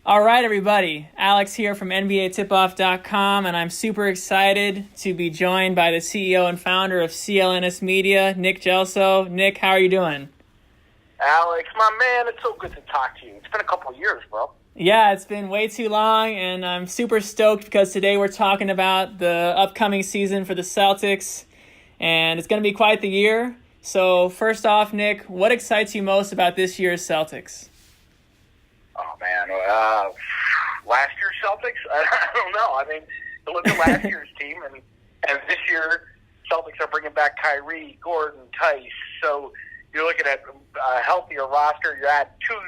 All right, everybody. Alex here from NBAtipoff.com, and I'm super excited to be joined by the CEO and founder of CLNS Media, Nick Gelso. Nick, how are you doing? Alex, my man, it's so good to talk to you. It's been a couple of years, bro. Yeah, it's been way too long, and I'm super stoked because today we're talking about the upcoming season for the Celtics, and it's going to be quite the year. So first off, Nick, what excites you most about this year's Celtics? Oh, man. Last year's Celtics? I don't know. I mean, you look at last year's team, and this year, Celtics are bringing back Kyrie, Gordon, Tice. So you're looking at a healthier roster. You add two,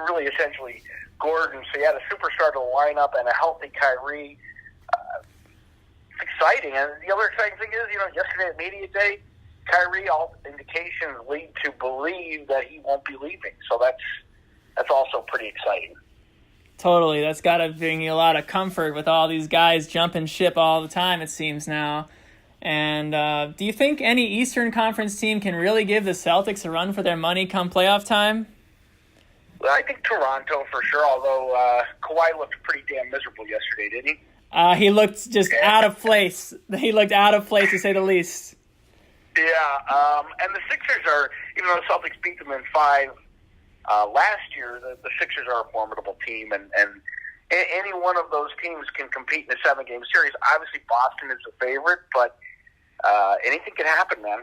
really essentially Gordon. So you had a superstar to the lineup and a healthy Kyrie. It's exciting. And the other exciting thing is, yesterday at Media Day, Kyrie, all indications lead to believe that he won't be leaving. So that's also pretty exciting. Totally. That's got to bring you a lot of comfort with all these guys jumping ship all the time, it seems now. And do you think any Eastern Conference team can really give the Celtics a run for their money come playoff time? Well, I think Toronto for sure, although Kawhi looked pretty damn miserable yesterday, didn't he? He looked just out of place. He looked out of place, to say the least. Yeah, and the Sixers are, even though the Celtics beat them in 5 last year, the Sixers are a formidable team, and any one of those teams can compete in a 7-game series. Obviously, Boston is the favorite, but anything can happen, man.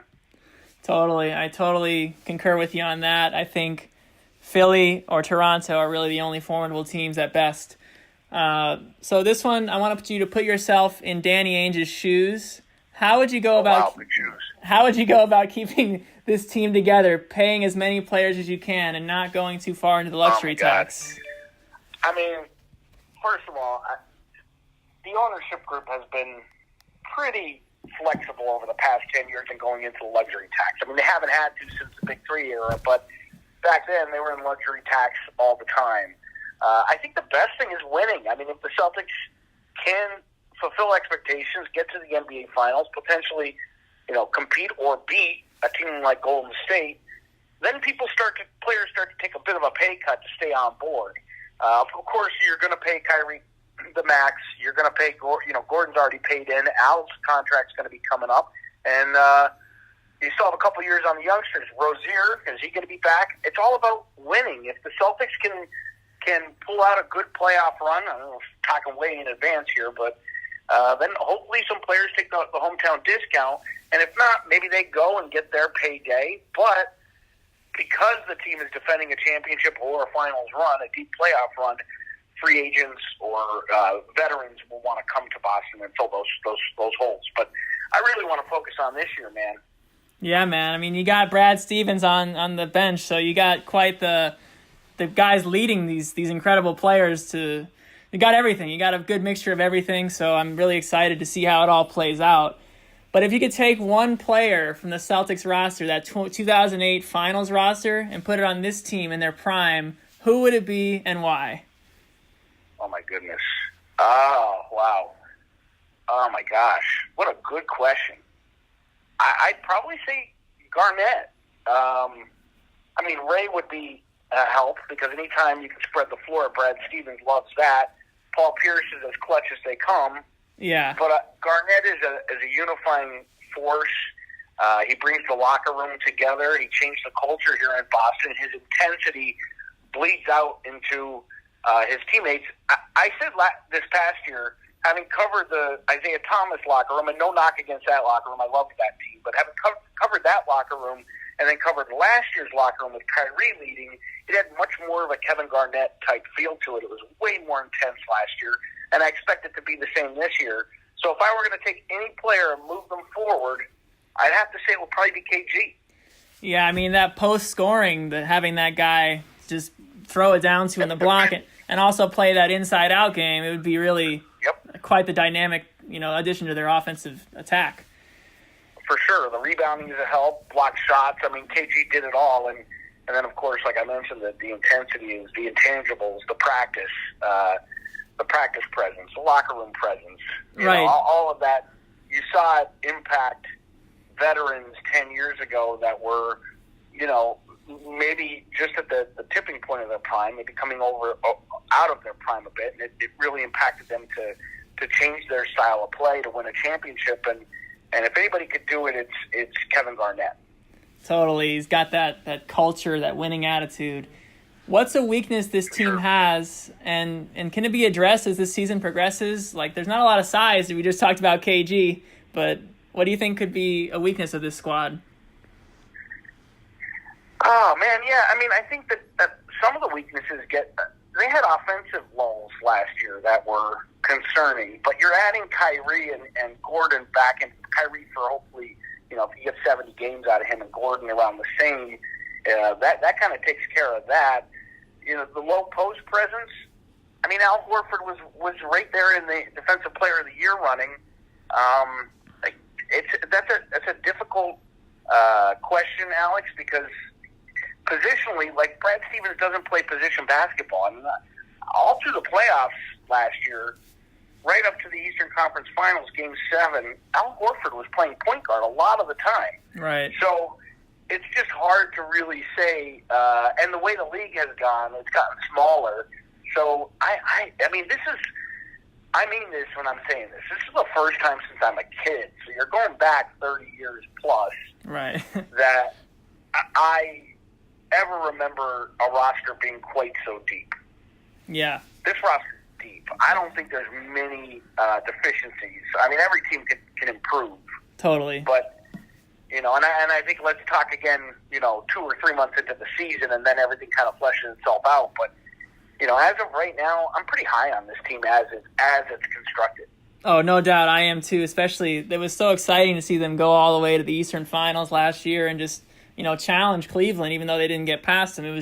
Totally. I totally concur with you on that. I think Philly or Toronto are really the only formidable teams at best. So this one, I want you to put yourself in Danny Ainge's shoes. How would you go about keeping this team together, paying as many players as you can, and not going too far into the luxury tax? I mean, first of all, the ownership group has been pretty flexible over the past 10 years in going into the luxury tax. I mean, they haven't had to since the Big Three era, but back then they were in luxury tax all the time. I think the best thing is winning. I mean, if the Celtics can fulfill expectations, get to the NBA Finals, potentially, compete or beat a team like Golden State, then players start to take a bit of a pay cut to stay on board. Of course, you're going to pay Kyrie the max. You're going to pay, Gordon's already paid in. Al's contract's going to be coming up, and you still have a couple years on the youngsters. Rozier, is he going to be back? It's all about winning. If the Celtics can pull out a good playoff run, I don't know if I'm talking way in advance here, but then hopefully some players take the hometown discount, and if not, maybe they go and get their payday. But because the team is defending a championship or a finals run, a deep playoff run, free agents or veterans will want to come to Boston and fill those holes. But I really want to focus on this year, man. Yeah, man. I mean, you got Brad Stevens on the bench, so you got quite the guys leading these incredible players to. You got everything. You got a good mixture of everything, so I'm really excited to see how it all plays out. But if you could take one player from the Celtics roster, that 2008 finals roster, and put it on this team in their prime, who would it be and why? Oh, my goodness. Oh, wow. Oh, my gosh. What a good question. I'd probably say Garnett. I mean, Ray would be help because anytime you can spread the floor, Brad Stevens loves that. Paul Pierce is as clutch as they come. Yeah. But Garnett is a unifying force. He brings the locker room together. He changed the culture here in Boston. His intensity bleeds out into his teammates. I said this past year, having covered the Isaiah Thomas locker room, and no knock against that locker room, I loved that team, but having covered that locker room and then covered last year's locker room with Kyrie leading, it had much more of a Kevin Garnett-type feel to it. It was way more intense last year, and I expect it to be the same this year. So if I were going to take any player and move them forward, I'd have to say it would probably be KG. Yeah, I mean, that post-scoring, having that guy just throw it down to in the block and also play that inside-out game, it would be really quite the dynamic, addition to their offensive attack. For sure. The rebounding is a help, block shots. I mean, KG did it all. And then, of course, like I mentioned, the intensity is the intangibles, the practice presence, the locker room presence. Right. All of that. You saw it impact veterans 10 years ago that were, maybe just at the tipping point of their prime, maybe coming out of their prime a bit, and it really impacted them to change their style of play to win a championship. And if anybody could do it, it's Kevin Garnett. Totally. He's got that culture, that winning attitude. What's a weakness this team has, and can it be addressed as this season progresses? Like, there's not a lot of size. We just talked about KG, but what do you think could be a weakness of this squad? Oh, man, yeah. I mean, I think that some of the weaknesses they had offensive lulls last year that were concerning, but you're adding Kyrie and Gordon back, and Kyrie for hopefully, if you get 70 games out of him and Gordon around the same, that kind of takes care of that. The low post presence. I mean, Al Horford was right there in the Defensive Player of the Year running. That's a difficult question, Alex, because positionally, like, Brad Stevens doesn't play position basketball. I mean, all through the playoffs last year, right up to the Eastern Conference Finals, Game 7, Al Horford was playing point guard a lot of the time. Right. So it's just hard to really say. And the way the league has gone, it's gotten smaller. So, I mean this when I'm saying this. This is the first time since I'm a kid. So you're going back 30 years plus. Right. That I ever remember a roster being quite so deep. Yeah. This roster is deep. I don't think there's many deficiencies. I mean, every team can improve. Totally. But, and I think let's talk again, 2 or 3 months into the season, and then everything kind of fleshes itself out. But, as of right now, I'm pretty high on this team as it's constructed. Oh, no doubt. I am too, especially it was so exciting to see them go all the way to the Eastern Finals last year and just, challenge Cleveland, even though they didn't get past them. It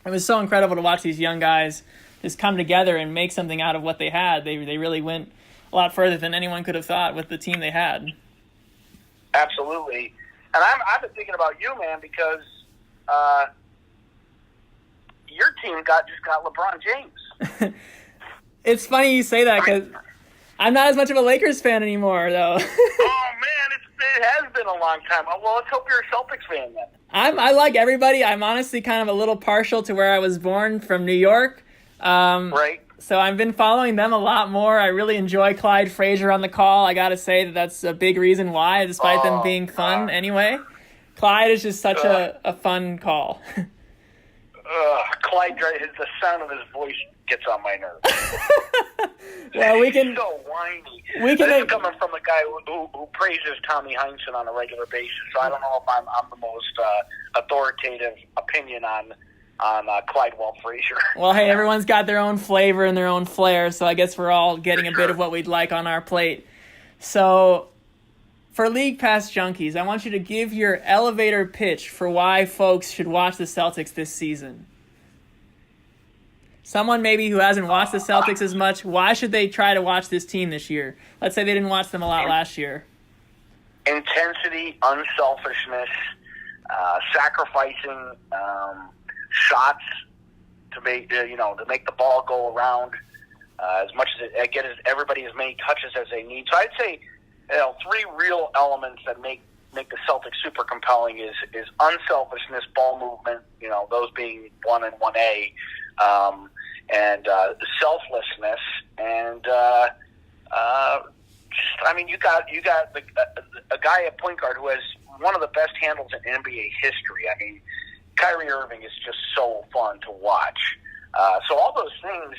was so incredible to watch these young guys just come together and make something out of what they had. They really went a lot further than anyone could have thought with the team they had. Absolutely. And I've been thinking about you, man, because your team just got LeBron James. It's funny you say that because I'm not as much of a Lakers fan anymore, though. Oh, man, it has been a long time. Well, let's hope you're a Celtics fan then. I like everybody. I'm honestly kind of a little partial to where I was born, from New York. Right. So I've been following them a lot more. I really enjoy Clyde Frazier on the call. I got to say that's a big reason why, despite them being fun anyway. Clyde is just such a fun call. Clyde, the sound of his voice gets on my nerves. Well, He's so whiny. This is coming from a guy who praises Tommy Heinsohn on a regular basis, so I don't know if I'm the most authoritative opinion on Clyde Frazier. Well, hey, everyone's got their own flavor and their own flair, so I guess we're all getting a bit of what we'd like on our plate. So, for League Pass Junkies, I want you to give your elevator pitch for why folks should watch the Celtics this season. Someone maybe who hasn't watched the Celtics as much, why should they try to watch this team this year? Let's say they didn't watch them a lot last year. Intensity, unselfishness, sacrificing shots to make the ball go around as much as get everybody as many touches as they need. So I'd say 3 real elements that make the Celtics super compelling is unselfishness, ball movement, those being 1 and 1A, and selflessness, and you got a guy at point guard who has one of the best handles in NBA history. I mean, Kyrie Irving is just so fun to watch. So all those things,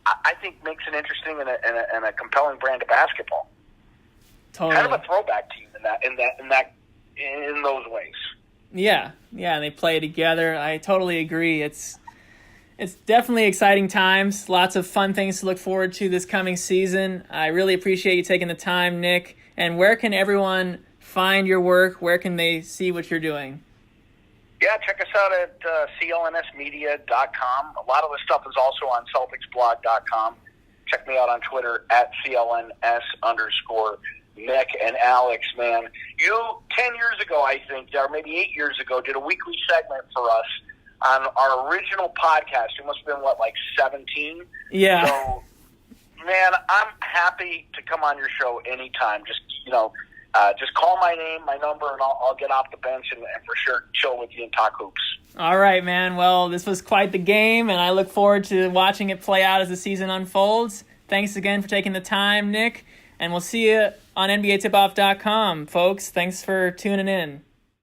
I think, makes it interesting and a compelling brand of basketball. Totally. Kind of a throwback team in those ways. Yeah, and they play together. I totally agree. It's definitely exciting times. Lots of fun things to look forward to this coming season. I really appreciate you taking the time, Nick. And where can everyone find your work? Where can they see what you're doing? Yeah, check us out at CLNSmedia.com. A lot of the stuff is also on CelticsBlog.com. Check me out on Twitter at CLNS_Nick and Alex, man. You, 10 years ago, I think, or maybe 8 years ago, did a weekly segment for us on our original podcast. It must have been, 17? Yeah. So, man, I'm happy to come on your show anytime. Just, just call my name, my number, and I'll get off the bench and for sure chill with you and talk hoops. All right, man. Well, this was quite the game, and I look forward to watching it play out as the season unfolds. Thanks again for taking the time, Nick, and we'll see you on NBAtipoff.com, folks. Thanks for tuning in.